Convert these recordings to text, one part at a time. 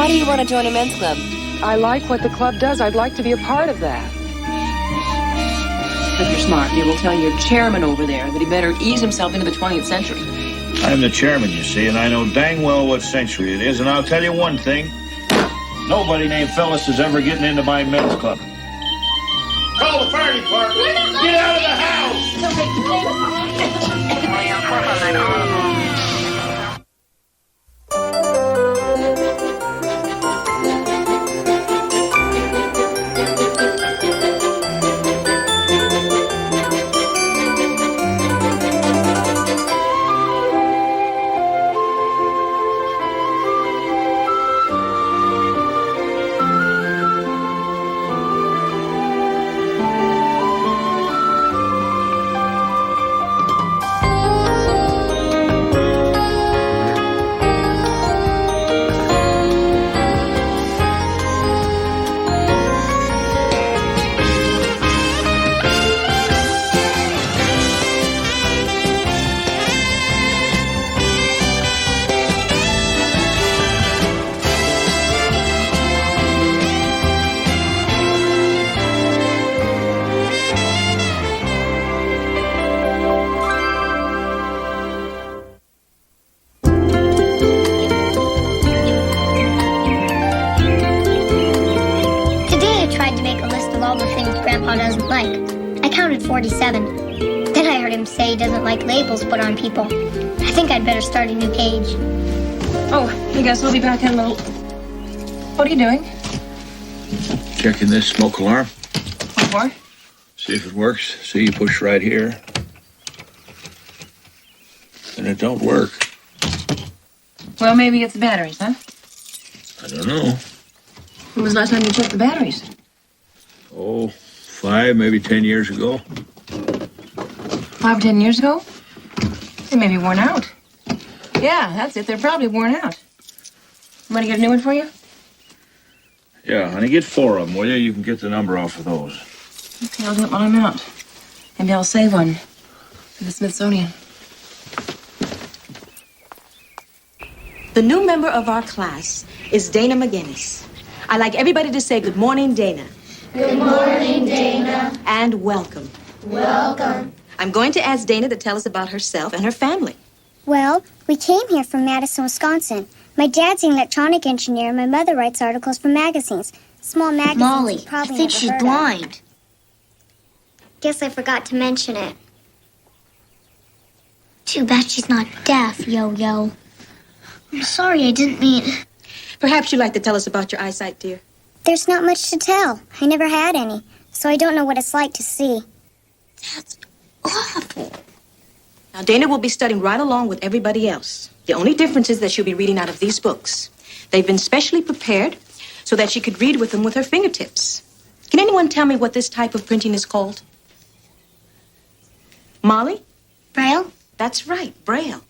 do you want to join a men's club? I like what the club does. I'd like to be a part of that. If you're smart, you will tell your chairman over there that he better ease himself into the 20th century. I'm the chairman, you see, and I know dang well what century it is, and I'll tell you one thing. Nobody named Phyllis is ever getting into my men's club. Call the fire department! Get out of the house! Grandpa doesn't like. I counted 47. Then I heard him say he doesn't like labels put on people. I think I'd better start a new page. Oh, hey guys, we'll be back in a little. What are you doing? Checking this smoke alarm. What for? See if it works. See, you push right here. And it don't work. Well, maybe it's the batteries, huh? I don't know. When was the last time you checked the batteries? Oh, 5, maybe 10 years ago. 5 or 10 years ago? They may be worn out. Yeah, that's it. They're probably worn out. Want to get a new one for you? Yeah, honey, get 4 of them, will you? You can get the number off of those. Okay, I'll do it while I'm out. Maybe I'll save one for the Smithsonian. The new member of our class is Dana McGinnis. I'd like everybody to say good morning, Dana. Good morning, Dana. And welcome. Welcome. I'm going to ask Dana to tell us about herself and her family. Well, we came here from Madison, Wisconsin. My dad's an electronic engineer, and my mother writes articles for magazines. Small magazines. Molly, you probably I think never she's heard blind. Of. Guess I forgot to mention it. Too bad she's not deaf, Yo-Yo. I'm sorry, I didn't mean... Perhaps you'd like to tell us about your eyesight, dear. There's not much to tell. I never had any, so I don't know what it's like to see. That's awful. Now, Dana will be studying right along with everybody else. The only difference is that she'll be reading out of these books. They've been specially prepared so that she could read with them with her fingertips. Can anyone tell me what this type of printing is called? Molly? Braille? That's right, Braille.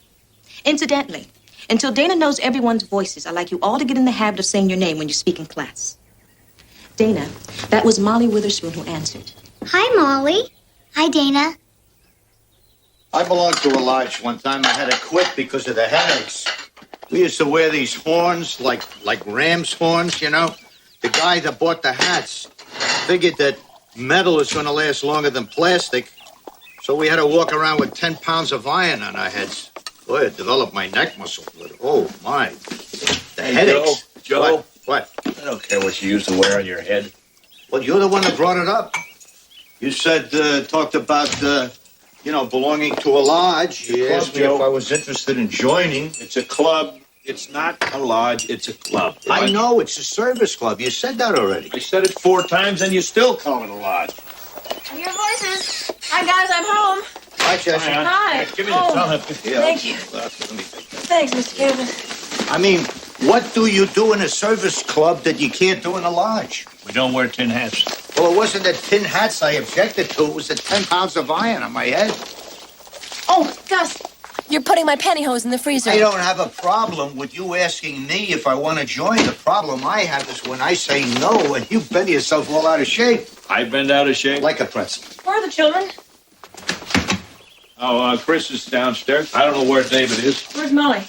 Incidentally, until Dana knows everyone's voices, I'd like you all to get in the habit of saying your name when you speak in class. Dana, that was Molly Witherspoon who answered. Hi, Molly. Hi, Dana. I belonged to a lodge one time. I had to quit because of the headaches. We used to wear these horns, like ram's horns, you know. The guy that bought the hats figured that metal is going to last longer than plastic, so we had to walk around with 10 pounds of iron on our heads. Boy, it developed my neck muscle. But, oh, my. The headaches. Joe. What? I don't care what you used to wear on your head. Well, you're the one that brought it up. You said, talked about, belonging to a lodge. You asked me if I was interested in joining. It's a club. It's not a lodge. It's a club. I know. It's a service club. You said that already. I said it 4 times, and you still call it a lodge. Your voices. Hi, guys. I'm home. Hi, Jesse. Hi. Give me the towel. Thank you. Let me take that. Thanks, Mr. Cuban. I mean, what do you do in a service club that you can't do in a lodge? We don't wear tin hats. Well, it wasn't the tin hats I objected to. It was the 10 pounds of iron on my head. Oh, Gus, you're putting my pantyhose in the freezer. I don't have a problem with you asking me if I want to join. The problem I have is when I say no and you bend yourself all out of shape. I bend out of shape. Like a pretzel. Where are the children? Oh, Chris is downstairs. I don't know where David is. Where's Molly?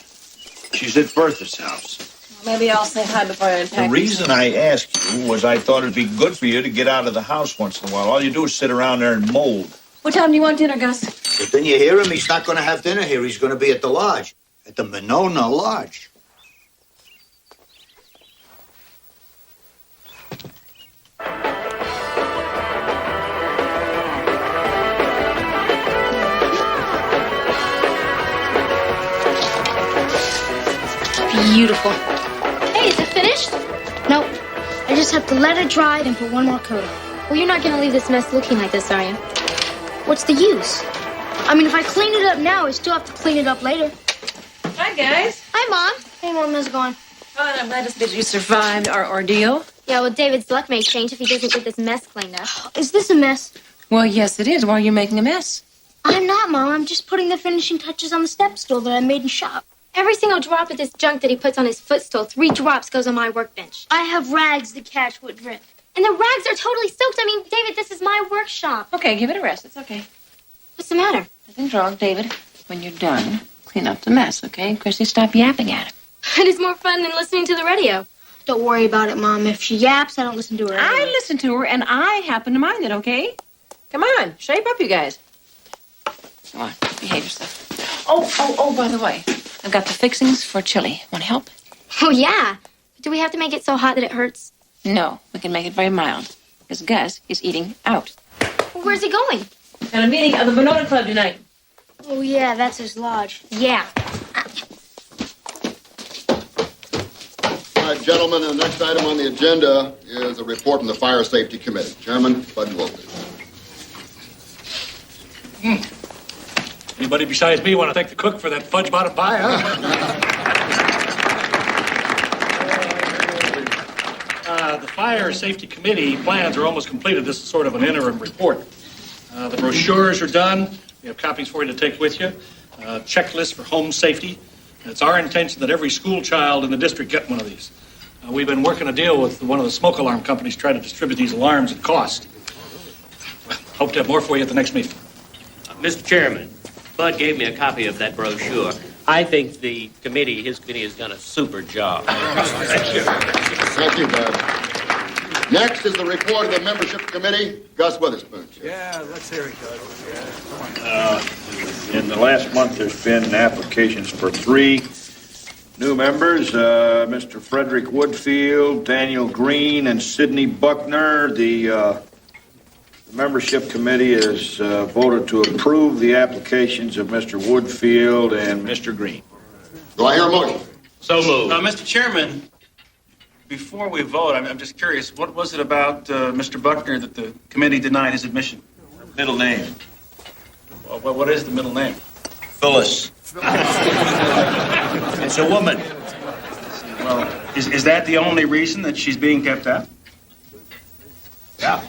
She's at Bertha's house. Maybe I'll say hi before I unpack. The reason I asked you was I thought it'd be good for you to get out of the house once in a while. All you do is sit around there and mold. What time do you want dinner, Gus? But then you hear him, he's not going to have dinner here. He's going to be at the lodge, at the Monona Lodge. Beautiful. Hey, is it finished? Nope. I just have to let it dry and put one more coat on. Well, you're not gonna leave this mess looking like this, are you? What's the use? I mean, if I clean it up now, I still have to clean it up later. Hi, guys. Hi, Mom. Hey, Mom, how's it going? Oh, I'm glad that you survived our ordeal. Yeah, well, David's luck may change if he doesn't get this mess cleaned up. Is this a mess? Well, yes, it is. Why are you making a mess? I'm not, Mom. I'm just putting the finishing touches on the step stool that I made in shop. Every single drop of this junk that he puts on his footstool, 3 drops goes on my workbench. I have rags to catch what drip. And the rags are totally soaked. I mean, David, this is my workshop. Okay, give it a rest. It's okay. What's the matter? Nothing's wrong, David. When you're done, clean up the mess, okay? Chrissy, stop yapping at him. It is more fun than listening to the radio. Don't worry about it, Mom. If she yaps, I don't listen to her. I anyway. listen to her, and I happen to mind it, okay? Come on, shape up, you guys. Come on, behave yourself. Oh, by the way, I've got the fixings for chili. Want to help? Oh, yeah. But do we have to make it so hot that it hurts? No, we can make it very mild. Because Gus is eating out. Well, where's he going? Got a meeting of the Monona Club tonight. Oh, yeah, that's his lodge. Yeah. All right, gentlemen, the next item on the agenda is a report from the Fire Safety Committee. Chairman Bud Wilkie. Anybody besides me want to thank the cook for that fudge bottom pie, huh? The Fire Safety Committee plans are almost completed. This is sort of an interim report. The brochures are done. We have copies for you to take with you. Checklist for home safety. It's our intention that every school child in the district get one of these. We've been working a deal with one of the smoke alarm companies trying to distribute these alarms at cost. Well, hope to have more for you at the next meeting. Mr. Chairman, Bud gave me a copy of that brochure. I think his committee has done a super job. Thank you, Bud. Next is the report of the membership committee. Gus Witherspoon. Yeah, let's hear it, Gus. In the last month, there's been applications for 3 new members, Mr. Frederick Woodfield, Daniel Green, and Sidney Buckner. The membership committee has voted to approve the applications of Mr. Woodfield and Mr. Green. Do I hear a motion? So moved. Mr. Chairman, before we vote, I'm just curious, what was it about Mr. Buckner that the committee denied his admission? Middle name. Well, what is the middle name? Phyllis. It's a woman. Well, is that the only reason that she's being kept out? Yeah.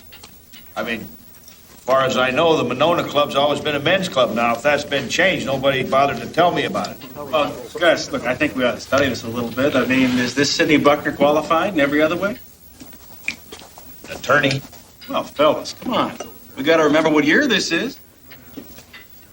I mean, as far as I know, the Monona Club's always been a men's club. Now, if that's been changed, nobody bothered to tell me about it. Well, Gus, look, I think we ought to study this a little bit. I mean, is this Sidney Buckner qualified in every other way? Attorney. Well, fellas, come on. We got to remember what year this is.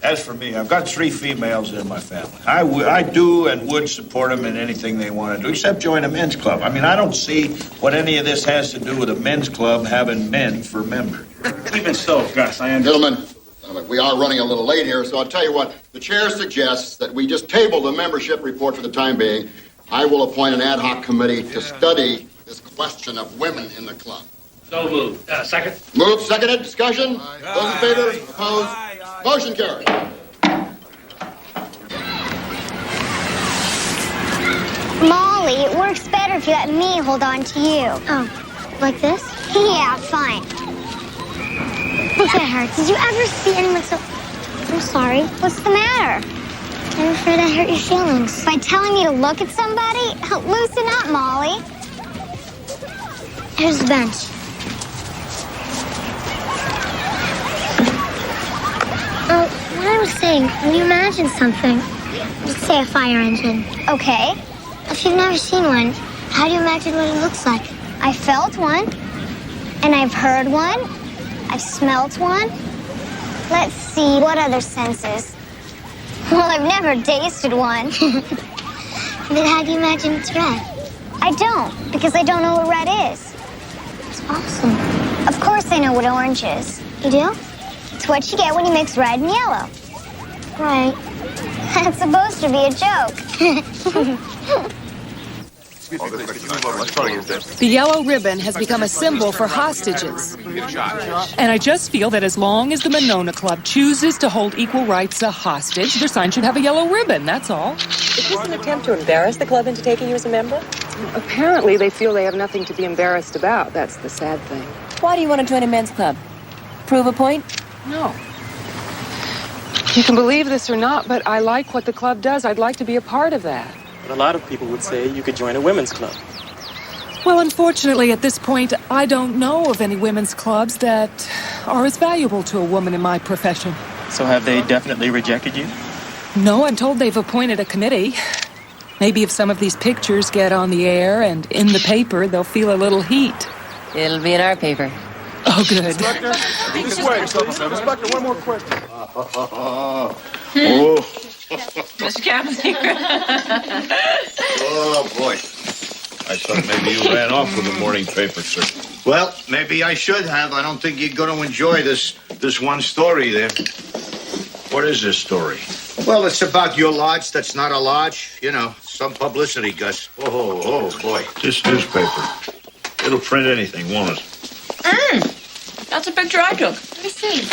As for me, I've got 3 females in my family. I do and would support them in anything they want to do, except join a men's club. I mean, I don't see what any of this has to do with a men's club having men for members. Even so, Gus, I understand. Gentlemen, we are running a little late here, so I'll tell you what. The chair suggests that we just table the membership report for the time being. I will appoint an ad hoc committee to study this question of women in the club. So moved. Second? Moved, seconded, discussion. Those in favor, opposed, motion carried. Molly, it works better if you let me hold on to you. Oh, like this? Yeah, fine. Look at her. Did you ever see anyone so... I'm sorry. What's the matter? I'm afraid I hurt your feelings. By telling me to look at somebody? Loosen up, Molly. Here's the bench. What I was saying, when you imagine something, just say a fire engine. Okay. If you've never seen one, how do you imagine what it looks like? I felt one. And I've heard one. I've smelt one. Let's see, what other senses? Well, I've never tasted one. Then how do you imagine it's red? I don't, because I don't know what red is. It's awesome. Of course I know what orange is. You do? It's what you get when you mix red and yellow. Right. That's supposed to be a joke. The yellow ribbon has become a symbol for hostages. And I just feel that as long as the Monona Club chooses to hold equal rights a hostage, their sign should have a yellow ribbon, that's all. Is this an attempt to embarrass the club into taking you as a member? Apparently, they feel they have nothing to be embarrassed about. That's the sad thing. Why do you want to join a men's club? Prove a point? No. You can believe this or not, but I like what the club does. I'd like to be a part of that. But a lot of people would say you could join a women's club. Well, unfortunately, at this point, I don't know of any women's clubs that are as valuable to a woman in my profession. So have they definitely rejected you? No, I'm told they've appointed a committee. Maybe if some of these pictures get on the air and in the paper, they'll feel a little heat. It'll be in our paper. Oh, good. Inspector, one more question. Mr. Kaplan. Oh, boy. I thought maybe you ran off with the morning paper, sir. Well, maybe I should have. I don't think you're going to enjoy this one story there. What is this story? Well, it's about your lodge that's not a lodge. You know, some publicity, Gus. Oh, boy. This newspaper. It'll print anything, won't it? That's a picture I took. Let me see.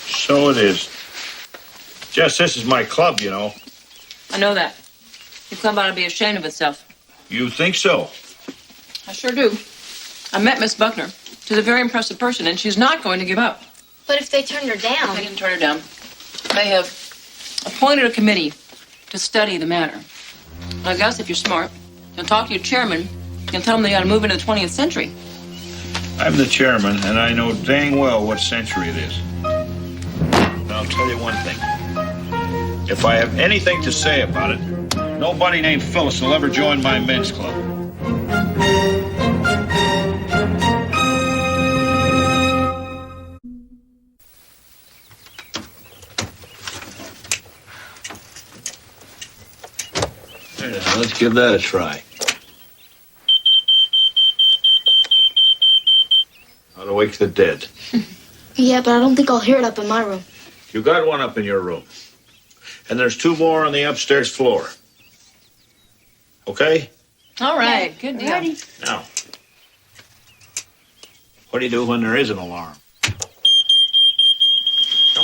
So it is. Jess, this is my club, you know. I know that. Your club ought to be ashamed of itself. You think so? I sure do. I met Miss Buckner. She's a very impressive person, and she's not going to give up. But if they turned her down... They didn't turn her down. They have appointed a committee to study the matter. I guess if you're smart, you'll talk to your chairman and tell him they got to move into the 20th century. I'm the chairman, and I know dang well what century it is. And I'll tell you one thing. If I have anything to say about it, nobody named Phyllis will ever join my men's club. Now, let's give that a try. How to wake the dead. Yeah, but I don't think I'll hear it up in my room. You got one up in your room. And there's 2 more on the upstairs floor. Okay? All right, good deal. Now, what do you do when there is an alarm? Come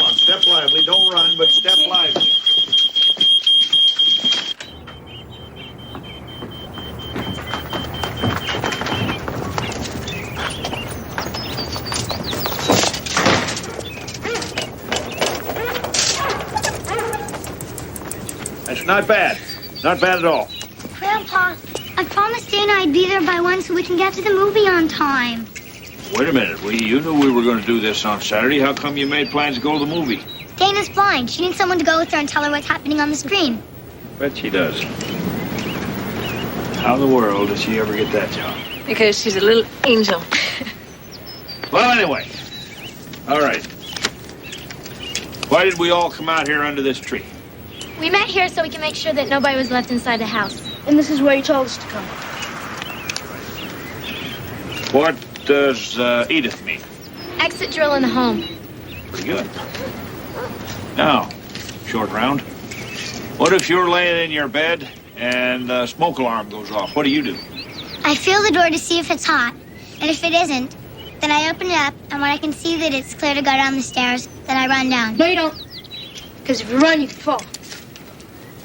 on, step lively. Don't run, but step lively. That's not bad. Not bad at all. Grandpa, I promised Dana I'd be there by 1 so we can get to the movie on time. Wait a minute. You knew we were going to do this on Saturday. How come you made plans to go to the movie? Dana's blind. She needs someone to go with her and tell her what's happening on the screen. Bet she does. How in the world did she ever get that job? Because she's a little angel. Well, anyway. All right. Why did we all come out here under this tree? We met here so we can make sure that nobody was left inside the house. And this is where you told us to come. What does Edith mean? Exit drill in the home. Pretty good. Now, short round. What if you're laying in your bed and the smoke alarm goes off? What do you do? I feel the door to see if it's hot. And if it isn't, then I open it up, and when I can see that it's clear to go down the stairs, then I run down. No, you don't. Because if you run, you can fall.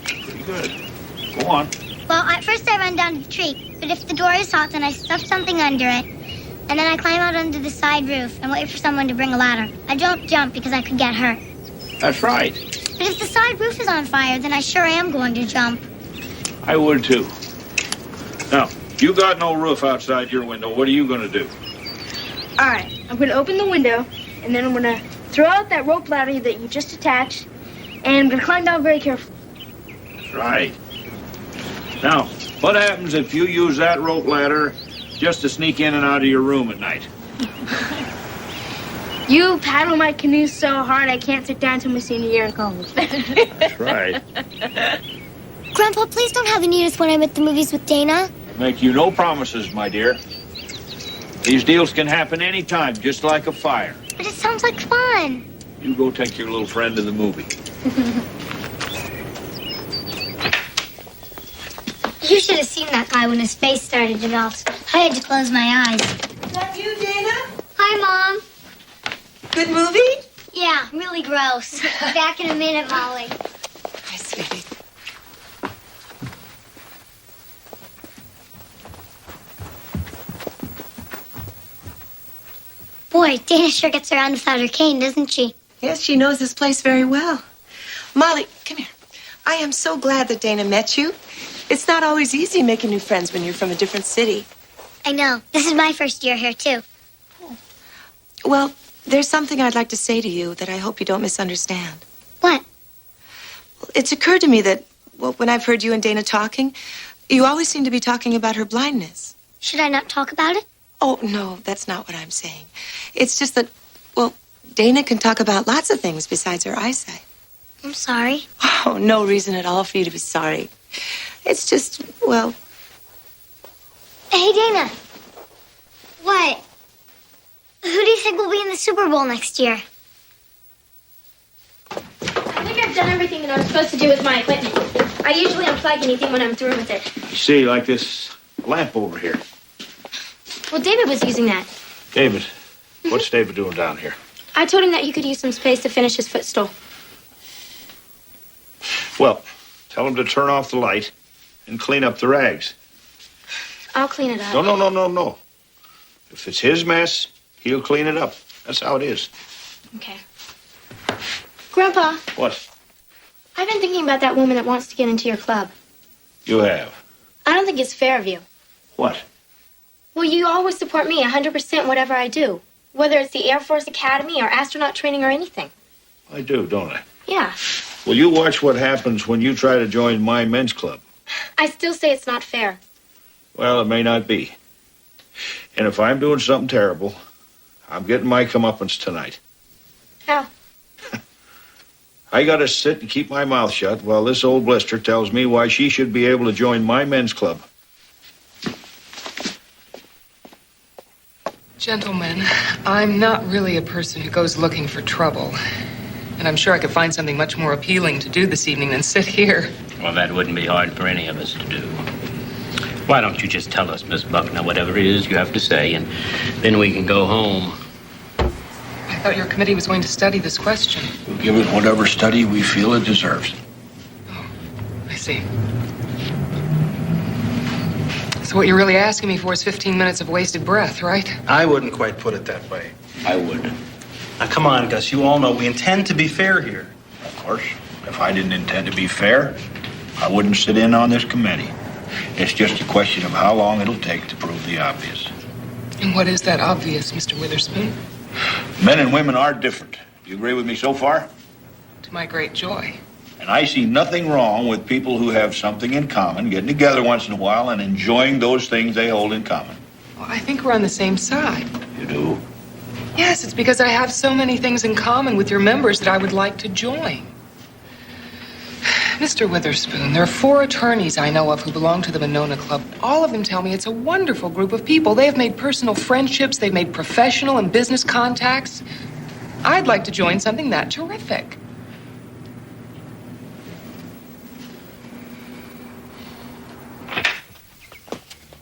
Pretty good. Go on. Well, at first I run down to the tree, but if the door is hot, then I stuff something under it, and then I climb out under the side roof and wait for someone to bring a ladder. I don't jump because I could get hurt. That's right. But if the side roof is on fire, then I sure am going to jump. I would too. Now, you got no roof outside your window. What are you going to do? All right, I'm going to open the window, and then I'm going to throw out that rope ladder that you just attached, and I'm going to climb down very carefully. That's right. Now, what happens if you use that rope ladder just to sneak in and out of your room at night? You paddle my canoe so hard I can't sit down till my senior year in college. That's right. Grandpa, please don't have any us when I'm at the movies with Dana. Make you no promises, my dear. These deals can happen anytime, just like a fire. But it sounds like fun. You go take your little friend to the movie. You should have seen that guy when his face started to melt. I had to close my eyes. Is that you, Dana? Hi, Mom. Good movie? Yeah, really gross. Back in a minute, Molly. Hi, sweetie. Boy, Dana sure gets around without her cane, doesn't she? Yes, she knows this place very well. Molly, come here. I am so glad that Dana met you. It's not always easy making new friends when you're from a different city. I know. This is my first year here, too. Well, there's something I'd like to say to you that I hope you don't misunderstand. What? It's occurred to me that, well, when I've heard you and Dana talking, you always seem to be talking about her blindness. Should I not talk about it? Oh, no, that's not what I'm saying. It's just that, well, Dana can talk about lots of things besides her eyesight. I'm sorry. Oh, no reason at all for you to be sorry. It's just, well... Hey, Dana. What? Who do you think will be in the Super Bowl next year? I think I've done everything that I'm supposed to do with my equipment. I usually unplug anything when I'm through with it. You see, like this lamp over here. Well, David was using that. David, what's David doing down here? I told him that he could use some space to finish his footstool. Well, tell him to turn off the light and clean up the rags. I'll clean it up. No. If it's his mess, he'll clean it up. That's how it is. Okay. Grandpa, What? I've been thinking about that woman that wants to get into your club. You have? I don't think it's fair of you. What? Well, you always support me 100% whatever I do. Whether it's the Air Force Academy or astronaut training or anything. I do, don't I? Yeah. Well, you watch what happens when you try to join my men's club. I still say it's not fair. Well, it may not be. And if I'm doing something terrible, I'm getting my comeuppance tonight. How? I gotta sit and keep my mouth shut while this old blister tells me why she should be able to join my men's club. Gentlemen, I'm not really a person who goes looking for trouble. And I'm sure I could find something much more appealing to do this evening than sit here. Well, that wouldn't be hard for any of us to do. Why don't you just tell us, Miss Buckner, whatever it is you have to say, and then we can go home. I thought your committee was going to study this question. We'll give it whatever study we feel it deserves. Oh, I see. So what you're really asking me for is 15 minutes of wasted breath, right? I wouldn't quite put it that way. I would. Now, come on, Gus. You all know we intend to be fair here. Of course, if I didn't intend to be fair, I wouldn't sit in on this committee. It's just a question of how long it'll take to prove the obvious. And what is that obvious, Mr. Witherspoon? Men and women are different. Do you agree with me so far? To my great joy. And I see nothing wrong with people who have something in common, getting together once in a while and enjoying those things they hold in common. Well, I think we're on the same side. You do? Yes, it's because I have so many things in common with your members that I would like to join. Mr. Witherspoon, there are 4 attorneys I know of who belong to the Monona Club. All of them tell me it's a wonderful group of people. They have made personal friendships. They've made professional and business contacts. I'd like to join something that terrific.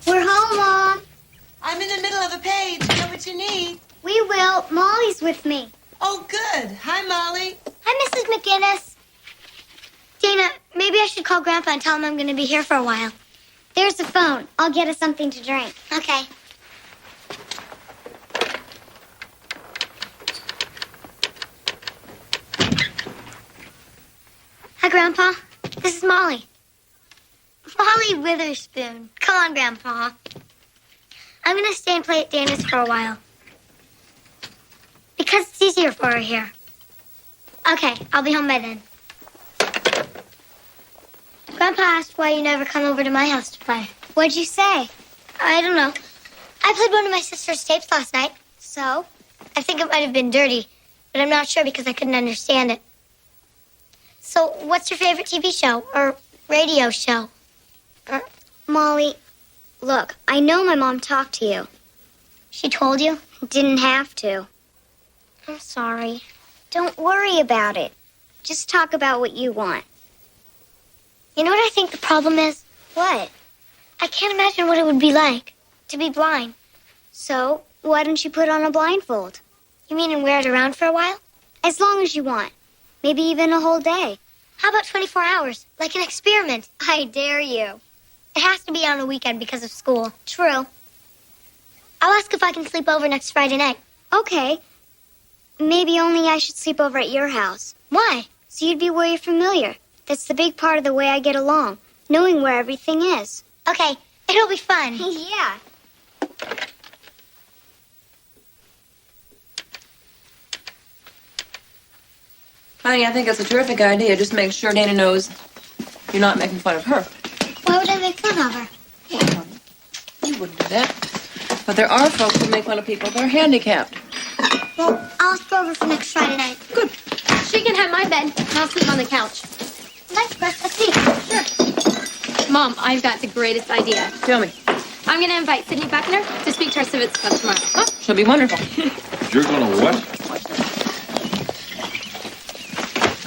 We're home, Mom. I'm in the middle of a page. Know what you need? We will. Molly's with me. Oh, good. Hi, Molly. Hi, Mrs. McGinnis. Dana, maybe I should call Grandpa and tell him I'm going to be here for a while. There's the phone. I'll get us something to drink. Okay. Hi, Grandpa. This is Molly. Molly Witherspoon. Come on, Grandpa. I'm going to stay and play at Dana's for a while. Because it's easier for her here. Okay, I'll be home by then. Grandpa asked why you never come over to my house to play. What'd you say? I don't know. I played one of my sister's tapes last night, so I think it might have been dirty, but I'm not sure because I couldn't understand it. So what's your favorite TV show or radio show. Molly, look, I know my mom talked to you. She told you? Didn't have to. I'm sorry. Don't worry about it. Just talk about what you want. You know what I think the problem is? What? I can't imagine what it would be like to be blind. So, why don't you put on a blindfold? You mean and wear it around for a while? As long as you want. Maybe even a whole day. How about 24 hours? Like an experiment? I dare you. It has to be on a weekend because of school. True. I'll ask if I can sleep over next Friday night. Okay. Maybe only I should sleep over at your house. Why? So you'd be where you're familiar. That's the big part of the way I get along. Knowing where everything is. Okay. It'll be fun. Yeah. Honey, I think it's a terrific idea. Just make sure Dana knows you're not making fun of her. Why would I make fun of her? Well, you wouldn't do that. But there are folks who make fun of people that are handicapped. Well, I'll ask her over for next Friday night. Good. She can have my bed, and I'll sleep on the couch. Thanks, Beth. Let's see. Sure. Mom, I've got the greatest idea. Tell me. I'm going to invite Sydney Buckner to speak to our civics club tomorrow. Oh, she'll be wonderful. You're gonna what?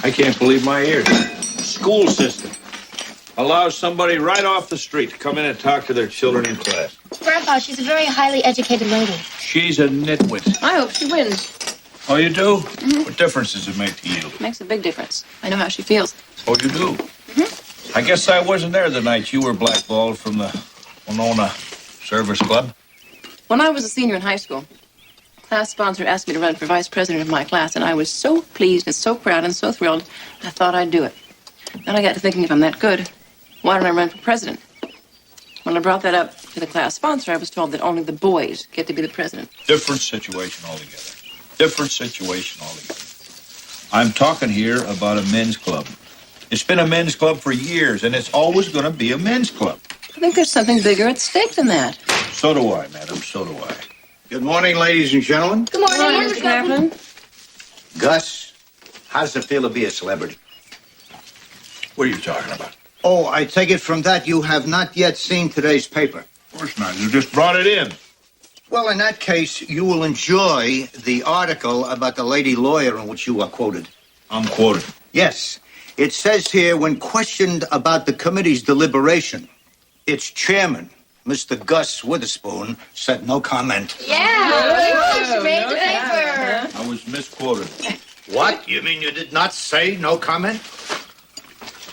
I can't believe my ears. School system allows somebody right off the street to come in and talk to their children in class. Grandpa, she's a very highly educated lady. She's a nitwit. I hope she wins. Oh, you do? Mm-hmm. What difference does it make to you? Makes a big difference. I know how she feels. Oh, you do? Mm-hmm. I guess I wasn't there the night you were blackballed from the Winona Service Club. When I was a senior in high school, class sponsor asked me to run for vice president of my class, and I was so pleased and so proud and so thrilled, I thought I'd do it. Then I got to thinking, if I'm that good, why don't I run for president? When I brought that up to the class sponsor, I was told that only the boys get to be the president. Different situation altogether. Different situation altogether. I'm talking here about a men's club. It's been a men's club for years, and it's always going to be a men's club. I think there's something bigger at stake than that. So do I, madam. So do I. Good morning, ladies and gentlemen. Good morning, Mr. Kaplan. Gus, how does it feel to be a celebrity? What are you talking about? Oh, I take it from that you have not yet seen today's paper. Of course not. You just brought it in. Well, in that case, you will enjoy the article about the lady lawyer in which you are quoted. I'm quoted. Yes. It says here, when questioned about the committee's deliberation, its chairman, Mr. Gus Witherspoon, said no comment. Yeah. Read the paper. I was misquoted. What? You mean you did not say no comment?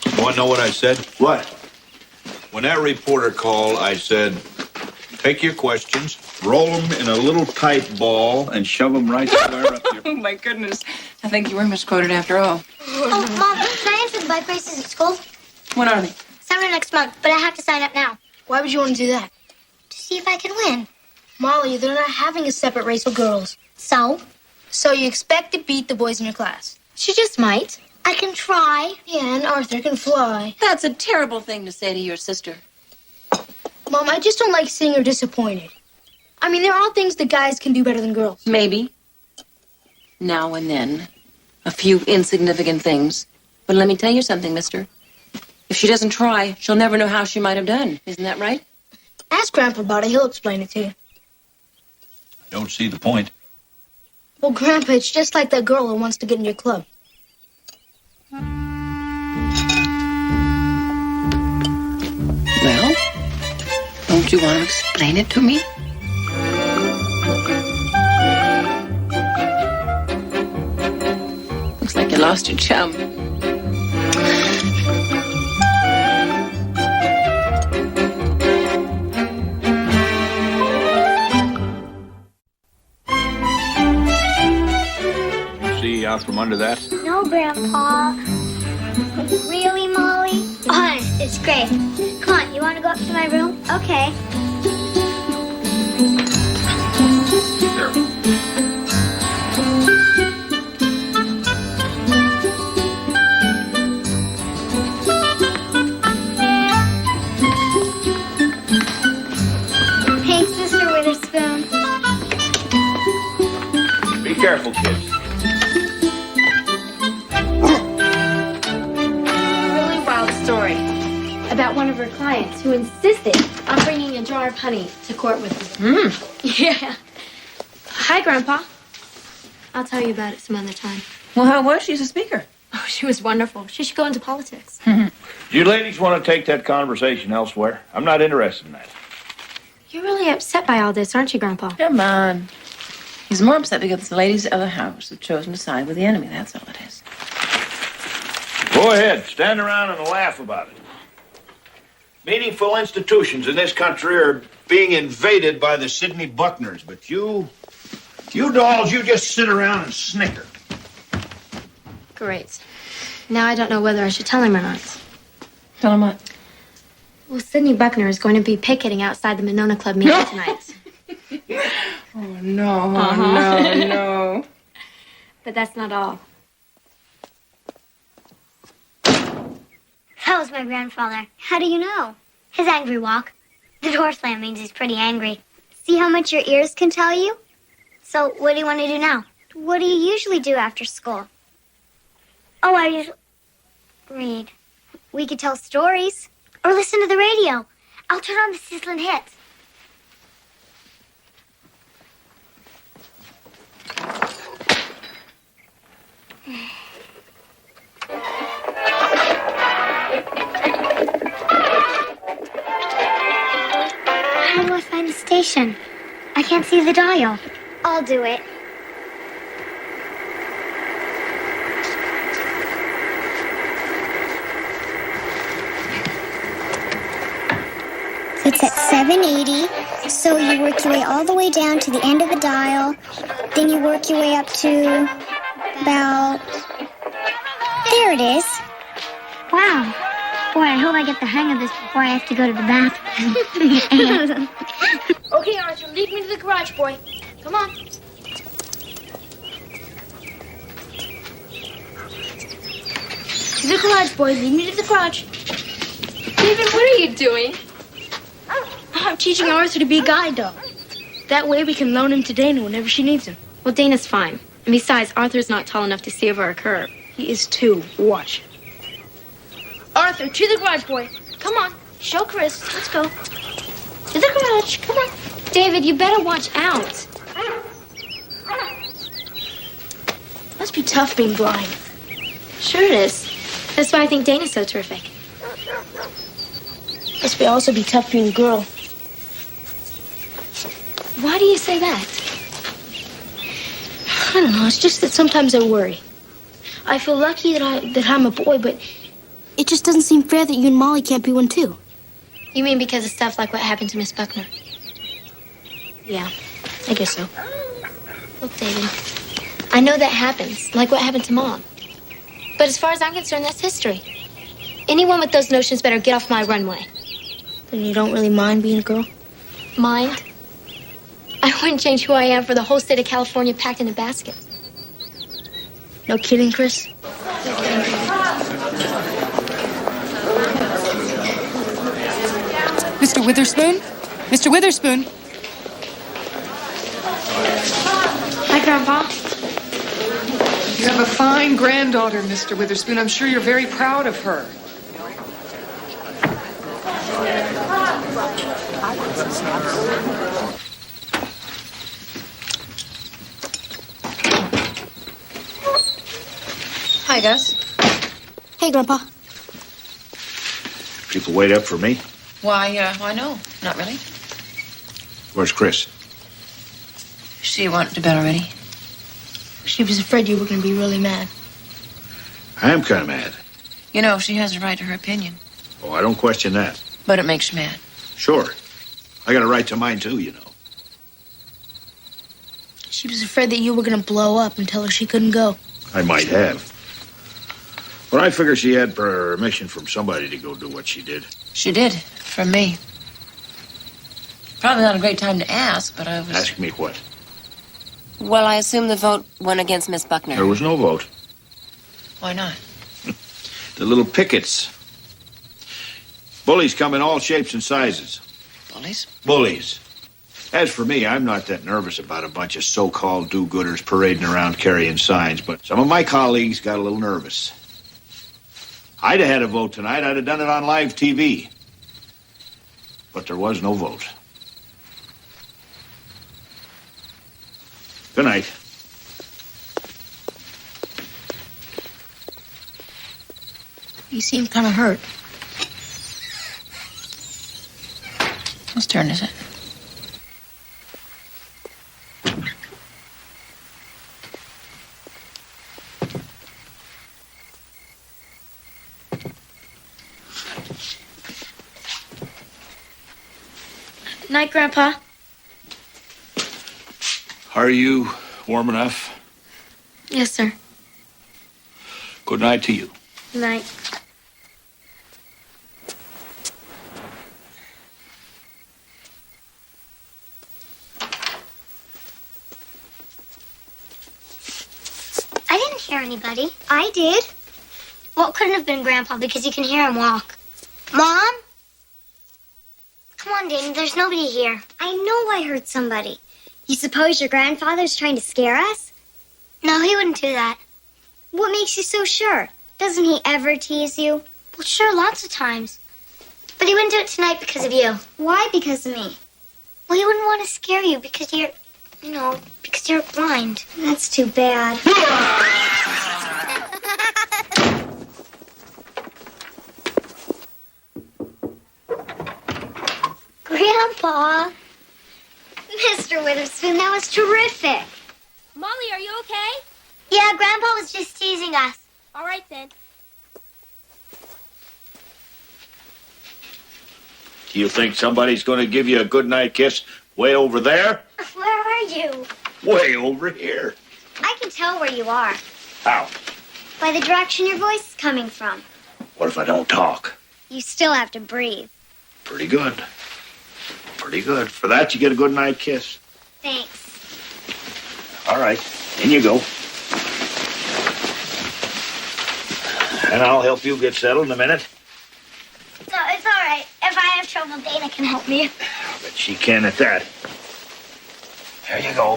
You want to know what I said? What? When that reporter called, I said, take your questions, roll them in a little tight ball, and shove them right square up your... Oh, my goodness. I think you were misquoted after all. Oh, Mom, can I answer the bike races at school? When are they? Summer next month, but I have to sign up now. Why would you want to do that? To see if I can win. Molly, they're not having a separate race for girls. So? So you expect to beat the boys in your class. She just might. I can try. Yeah, and Arthur can fly. That's a terrible thing to say to your sister. Mom, I just don't like seeing her disappointed. I mean, there are things that guys can do better than girls. Maybe. Now and then. A few insignificant things. But let me tell you something, mister. If she doesn't try, she'll never know how she might have done. Isn't that right? Ask Grandpa about it. He'll explain it to you. I don't see the point. Well, Grandpa, it's just like that girl who wants to get in your club. Well, don't you want to explain it to me? Looks like you lost your chum. See out from under that? No, Grandpa. Really, Molly? Honest, it's great. Come on, you want to go up to my room? Okay. Thanks, Mr. Witherspoon. Be careful, kids. Really wild story. one of her clients who insisted on bringing a jar of honey to court with her. Yeah. Hi, Grandpa. I'll tell you about it some other time. Well, how was she as a speaker? Oh, she was wonderful. She should go into politics. You ladies want to take that conversation elsewhere? I'm not interested in that. You're really upset by all this, aren't you, Grandpa? Come on. He's more upset because the ladies of the house have chosen to side with the enemy. That's all it is. Go ahead. Stand around and laugh about it. Meaningful institutions in this country are being invaded by the Sidney Buckners, but you dolls, you just sit around and snicker. Great. Now I don't know whether I should tell him or not. Tell him what? Well, Sidney Buckner is going to be picketing outside the Monona Club meeting tonight. Oh, no, no. But that's not all. That was my grandfather. How do you know? His angry walk. The door slam means he's pretty angry. See how much your ears can tell you? So, what do you want to do now? What do you usually do after school? Oh, I usually read. We could tell stories. Or listen to the radio. I'll turn on the sizzling hits. How do I find the station? I can't see the dial. I'll do it. It's at 780, so you work your way all the way down to the end of the dial. Then you work your way up to about... There it is. Wow. Boy, I hope I get the hang of this before I have to go to the bathroom. Okay, Arthur, lead me to the garage, boy. Come on. To the garage, boy. Lead me to the garage. David, what are you doing? I'm teaching Arthur to be a guide dog. That way we can loan him to Dana whenever she needs him. Well, Dana's fine. And besides, Arthur's not tall enough to see over a curb. He is too. Watch. Arthur, to the garage, boy. Come on. Show Chris. Let's go. To the garage. Come on. David, you better watch out. Must be tough being blind. Sure it is. That's why I think Dana's so terrific. Must be also be tough being a girl. Why do you say that? I don't know. It's just that sometimes I worry. I feel lucky that I'm a boy, but it just doesn't seem fair that you and Molly can't be one too. You mean because of stuff like what happened to Miss Buckner? Yeah, I guess so. Look, David, I know that happens, like what happened to Mom. But as far as I'm concerned, that's history. Anyone with those notions better get off my runway. Then you don't really mind being a girl? Mind? I wouldn't change who I am for the whole state of California packed in a basket. No kidding, Chris? Mr. Witherspoon? Mr. Witherspoon? Hi, Grandpa. You have a fine granddaughter, Mr. Witherspoon. I'm sure you're very proud of her. Hi, Gus. Hey, Grandpa. People wait up for me? Why, no. Not really. Where's Chris? She went to bed already. She was afraid you were going to be really mad. I am kind of mad. You know, she has a right to her opinion. Oh, I don't question that. But it makes you mad. Sure. I got a right to mine, too, you know. She was afraid that you were going to blow up and tell her she couldn't go. I might have. But I figure she had permission from somebody to go do what she did. She did, from me. Probably not a great time to ask, but I was... Ask me what? Well, I assume the vote went against Miss Buckner. There was no vote. Why not? The little pickets. Bullies come in all shapes and sizes. Bullies? Bullies. As for me, I'm not that nervous about a bunch of so-called do-gooders parading around carrying signs, but some of my colleagues got a little nervous. I'd have had a vote tonight. I'd have done it on live TV. but there was no vote. Good night. You seem kind of hurt. Whose turn is it? Night, Grandpa. Are you warm enough? Yes, sir. Good night to you. Night. I didn't hear anybody. I did. Well, it couldn't have been Grandpa because you can hear him walk. Mom? Come on, Danny, there's nobody here. I know I heard somebody. You suppose your grandfather's trying to scare us? No, he wouldn't do that. What makes you so sure? Doesn't he ever tease you? Well, sure, lots of times. But he wouldn't do it tonight because of you. Why because of me? Well, he wouldn't want to scare you because because you're blind. That's too bad. Grandpa! Mr. Witherspoon, that was terrific. Molly, are you okay? Yeah, Grandpa was just teasing us. All right, then. Do you think somebody's going to give you a goodnight kiss way over there? Where are you? Way over here. I can tell where you are. How? By the direction your voice is coming from. What if I don't talk? You still have to breathe. Pretty good. Pretty good. For that, you get a goodnight kiss. Thanks. All right. In you go. And I'll help you get settled in a minute. So it's all right. If I have trouble, Dana can help me. But she can at that. There you go.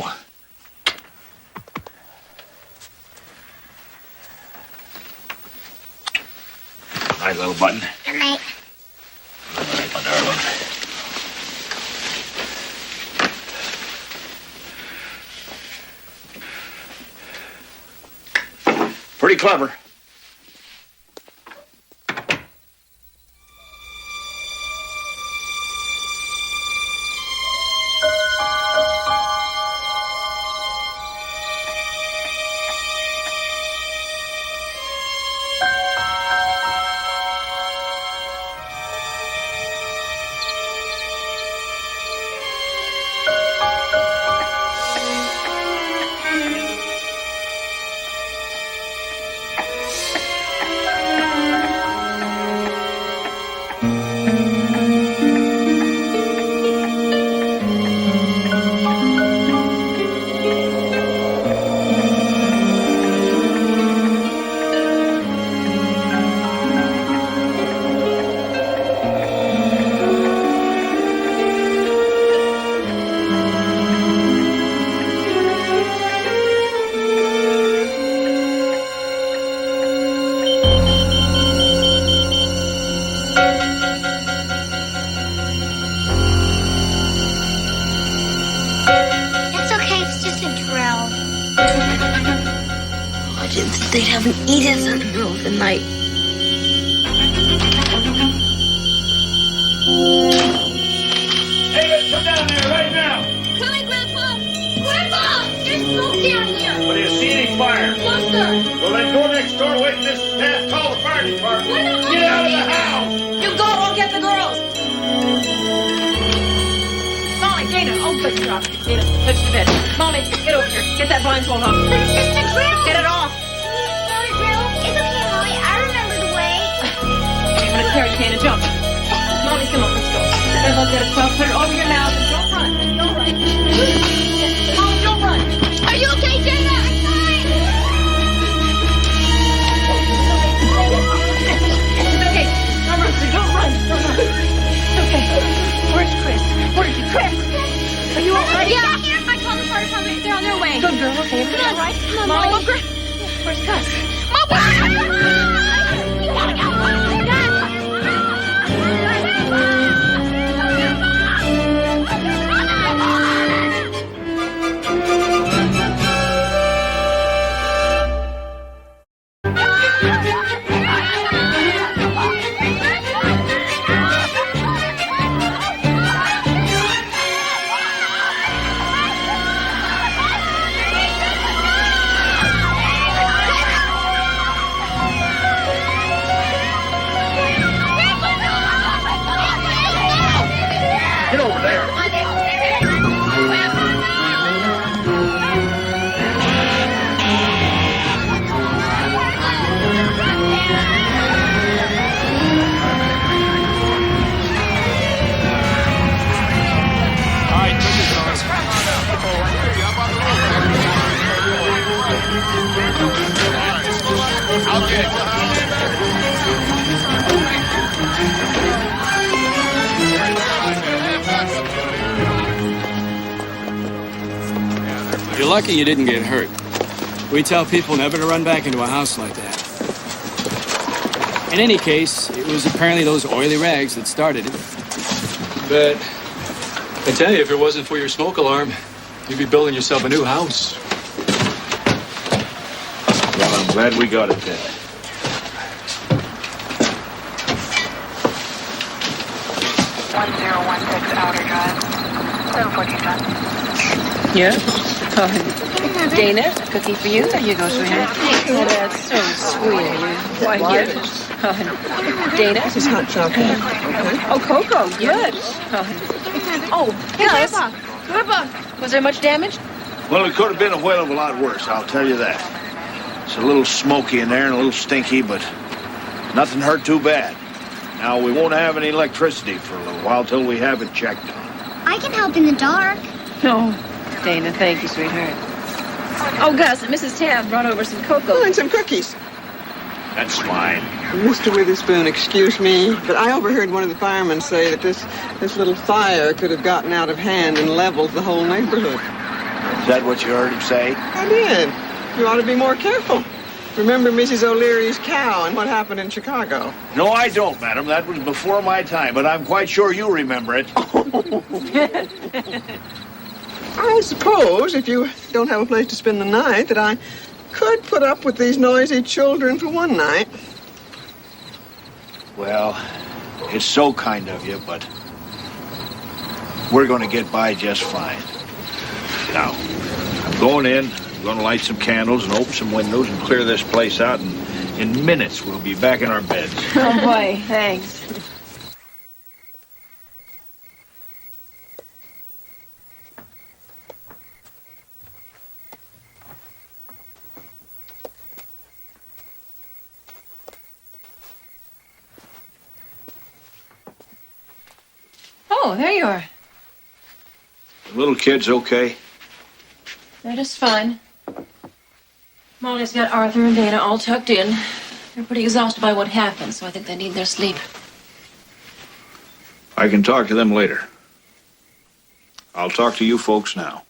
Night, little button. Good night. Good night, my darling. Pretty clever. It's okay. It's just a drill. I didn't think they'd have an Edith in the middle of the night. Hey, come down there right now. Coming, Grandpa! Grandpa! There's smoke down here! What do you see? Any fire? No, sir! Well, then go next door, wait in this staff, call the fire department. We're not Get out of the house! You go, I'll get the girls. Molly, Dana, oh, good job. Dana, touch the bed. Molly, get over here. Get that blindfold off. But it's just a drill. Get it off. Not a drill. It's okay, Molly. I remember the way. I'm gonna carry you, Dana. Jump. Molly, come on, let's go. And look at it. Put it over your mouth and don't run. Don't run. Molly, don't run. Are you okay, Dana? I'm fine! It's okay. Don't run, sir. Don't run. Don't run. It's okay. Where's Chris? Where's he? Chris? Are you all right? Yeah, here. I called the fire department. They're on their way. Good girl. Okay, everything all right? Come on, Molly. Molly. Where's Gus? You gotta go! Get over there. You're lucky you didn't get hurt. We tell people never to run back into a house like that. In any case, it was apparently those oily rags that started it. But I tell you, if it wasn't for your smoke alarm, you'd be building yourself a new house. Well, I'm glad we got it then. Outer Drive. 714. Yeah? Oh, Dana, a cookie for you. There you go, sweetheart. Oh, that's so sweet of you. Why, good. Oh, Dana? This is hot chocolate. Oh, cocoa, good. Oh, yes. Grandpa. Was there much damage? Well, it could have been a whale of a lot worse, I'll tell you that. It's a little smoky in there and a little stinky, but nothing hurt too bad. Now, we won't have any electricity for a little while till we have it checked on. I can help in the dark. No. Dana, thank you, sweetheart. Oh, Gus, Mrs. Tabb brought over some cocoa. Oh, and some cookies. That's fine. Mr. Witherspoon, excuse me, but I overheard one of the firemen say that this little fire could have gotten out of hand and leveled the whole neighborhood. Is that what you heard him say? I did. You ought to be more careful. Remember Mrs. O'Leary's cow and what happened in Chicago? No, I don't, madam. That was before my time, but I'm quite sure you remember it. I suppose, if you don't have a place to spend the night, that I could put up with these noisy children for one night. Well, it's so kind of you, but we're going to get by just fine. Now, I'm going in. I'm going to light some candles and open some windows and clear this place out, and in minutes we'll be back in our beds. Oh, boy, thanks. Oh, there you are. The little kid's okay. They're just fine. Molly's got Arthur and Dana all tucked in. They're pretty exhausted by what happened, so I think they need their sleep. I can talk to them later. I'll talk to you folks now.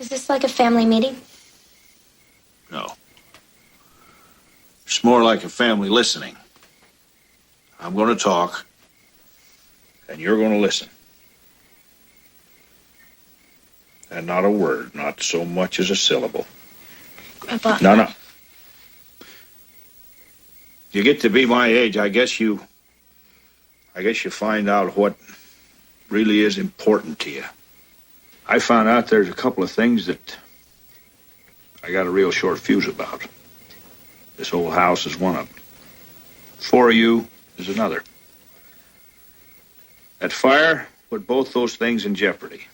Is this like a family meeting? No. It's more like a family listening. I'm going to talk, and you're going to listen. And not a word, not so much as a syllable. Grandpa. No. You get to be my age, I guess you find out what really is important to you. I found out there's a couple of things that I got a real short fuse about. This whole house is one of them. 4 of you is another. That fire put both those things in jeopardy.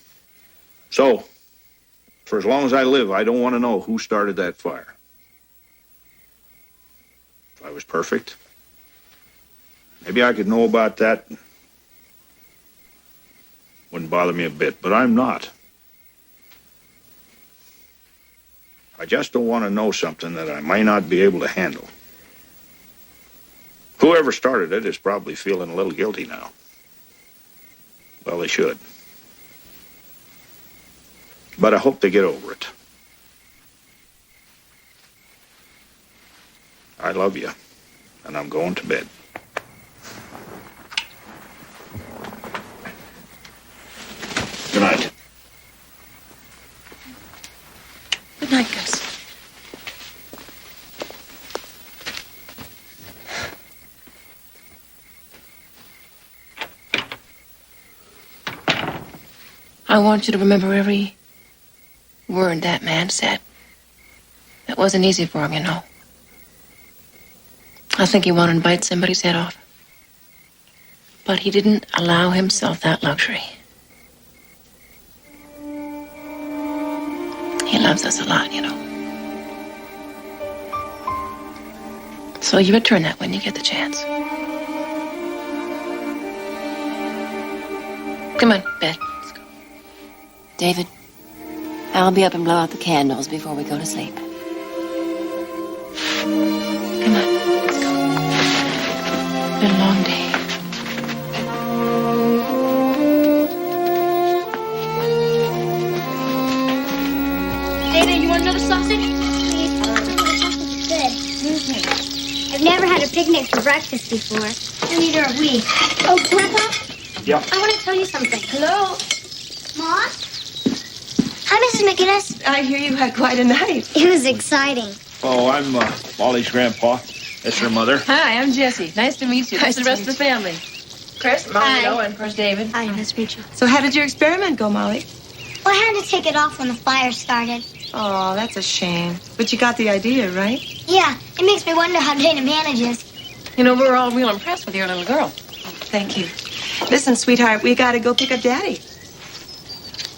So, for as long as I live, I don't want to know who started that fire. If I was perfect, maybe I could know about that. Wouldn't bother me a bit, but I'm not. I just don't want to know something that I might not be able to handle. Whoever started it is probably feeling a little guilty now. Well, they should. But I hope they get over it. I love you, and I'm going to bed. Good night. Good night, Gus. I want you to remember every word that man said. That wasn't easy for him, you know. I think he wanted to bite somebody's head off. But he didn't allow himself that luxury. loves us a lot, you know. So you return that when you get the chance. Come on, bed. Let's go. David, I'll be up and blow out the candles before we go to sleep. Come on, let's go. It's been a long day. Dana, you want another sausage? Good. I've never had a picnic for breakfast before. Neither have we. Oh, Grandpa? Yeah. I want to tell you something. Hello? Mom? Hi, Mrs. McGinnis. I hear you had quite a night. It was exciting. Oh, I'm Molly's grandpa. That's her mother. Hi, I'm Jessie. Nice to meet you. Nice This is the to rest of the family. Chris, Molly, and of course David. Hi, nice to meet you. So how did your experiment go, Molly? Well, I had to take it off when the fire started. Oh, that's a shame. But you got the idea, right? Yeah, it makes me wonder how Dana manages. You know, we're all real impressed with your little girl. Thank you. Listen, sweetheart, we gotta go pick up Daddy.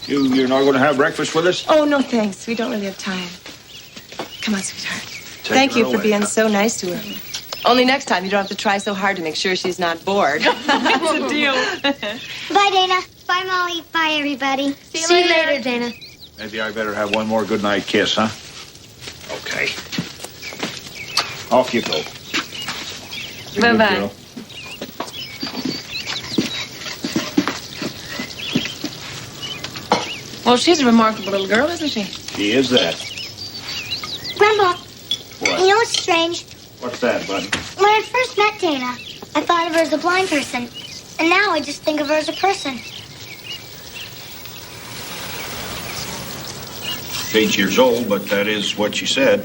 You're not going to have breakfast with us? Oh, no, thanks. We don't really have time. Come on, sweetheart. Take Thank her you for away. being so nice to her. Only next time you don't have to try so hard to make sure she's not bored. That's a deal. Bye, Dana. Bye, Molly. Bye, everybody. See you later, Dana. Maybe I better have one more goodnight kiss, huh? Okay. Off you go. Be a good Bye-bye. girl. Well, she's a remarkable little girl, isn't she? She is that. Grandpa, What? you know what's strange? What's that, bud? When I first met Dana, I thought of her as a blind person. And now I just think of her as a person. 8 years old, but that is what she said.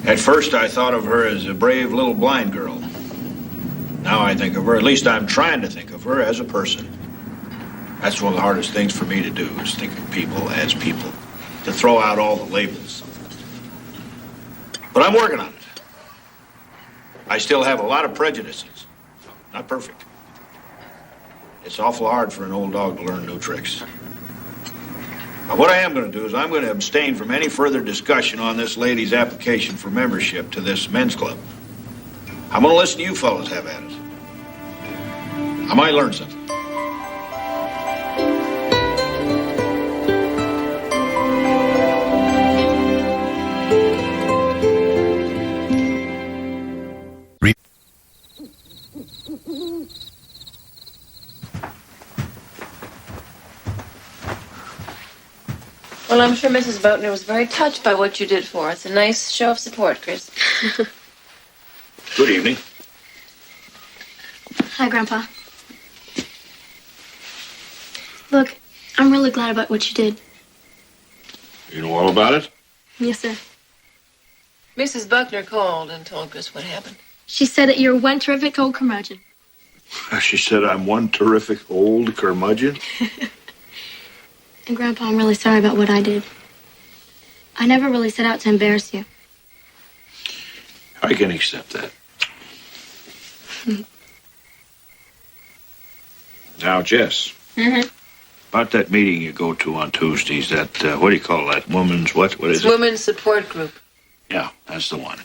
At first, I thought of her as a brave little blind girl. Now I think of her, at least I'm trying to think of her, as a person. That's one of the hardest things for me to do, is think of people as people, to throw out all the labels. But I'm working on it. I still have a lot of prejudices. Not perfect. It's awful hard for an old dog to learn new tricks. Now, what I am going to do is I'm going to abstain from any further discussion on this lady's application for membership to this men's club. I'm going to listen to you fellas have at it. I might learn something. Well, I'm sure Mrs. Boatner was very touched by what you did for us. A nice show of support, Chris. Good evening. Hi, Grandpa. Look, I'm really glad about what you did. You know all about it? Yes, sir. Mrs. Buckner called and told Chris what happened. She said that you're one terrific old curmudgeon. She said I'm one terrific old curmudgeon. And, Grandpa, I'm really sorry about what I did. I never really set out to embarrass you. I can accept that. Now, Jess, about that meeting you go to on Tuesdays, that, what do you call that? Women's what? What is it? Women's support group. Yeah, that's the one.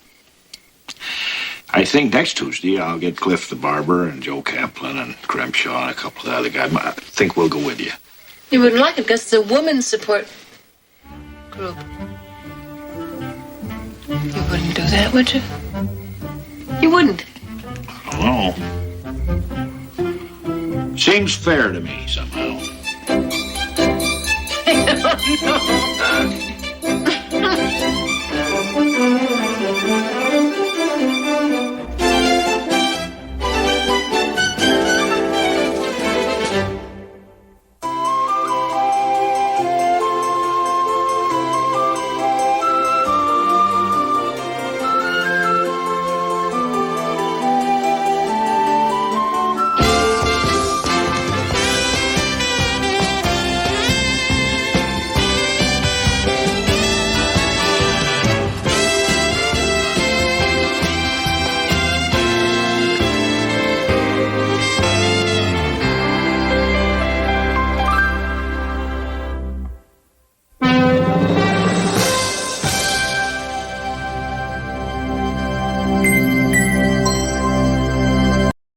I think next Tuesday I'll get Cliff the barber and Joe Kaplan and Grimshaw and a couple of the other guys. I think we'll go with you. You wouldn't like it because it's a women's support group. You wouldn't do that, would you? You wouldn't. I don't know. Seems fair to me somehow. I don't know.